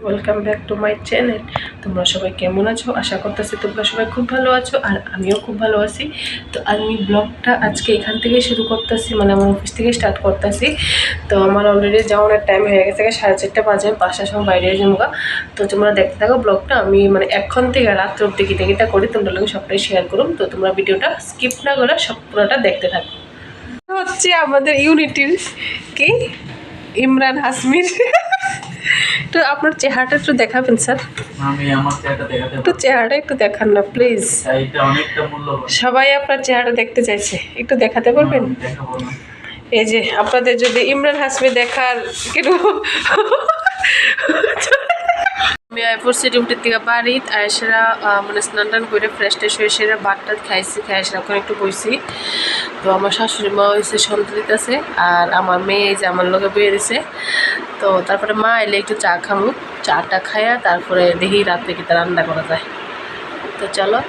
Welcome back to my channel. তোমরা সবাই কেমন আছো? আশা করতেছি তোমরা সবাই খুব ভালো আছো, আর আমিও খুব ভালো আছি। তো আমি ব্লগটা আজকে এখান থেকেই শুরু করতেছি, মানে আমার অফিস থেকে স্টার্ট করতেছি। তো আমার অলরেডি যাওয়ার টাইম হয়ে গেছে, 4:30 বাজে, 5টার সময় বাইরে যাবো। তো তোমরা দেখতে থাকো ব্লগটা। আমি মানে এখন থেকে রাত্র অব্দি গিটা করি, তোমরা লোক সবটাই শেয়ার করুন। তো তোমরা ভিডিওটা স্কিপ না করে সব পুরোটা দেখতে থাকো। হচ্ছে আমাদের ইউনিটির কি ইমরান হাসমির। তো আপনার চেহারাটা একটু দেখাবেন স্যার? আমি আমার চেহারাটা দেখাতে একটু চেহারাটা একটু দেখান না প্লিজ। এটা অনেকটা মূল্যবান। সবাই আপনার চেহারা দেখতে চাইছে, একটু দেখাতে পারবেন? দেখাবো না। এই যে আপনাদের যদি ইমরান হাসমি দেখার একটু আমি পড়ছি ডিউটির থেকে বাড়িত আয়সেরা, মানে স্নান টান করে ফ্রেশ ট্রেশ হয়ে সেরা ভাত টাত খাইছি, খাইসেরা এখন একটু বইছি। তো আমার শাশুড়ি মা হয়েছে সন্ধ্যা দিতেছে, আর আমার মেয়ে এই যে আমার লোকে বয়ে দিছে। তো তারপরে মা এলে একটু চা খামু, চাটা খাইয়া তারপরে দেখি রাত্রে কি রান্না করা যায়। তো চলো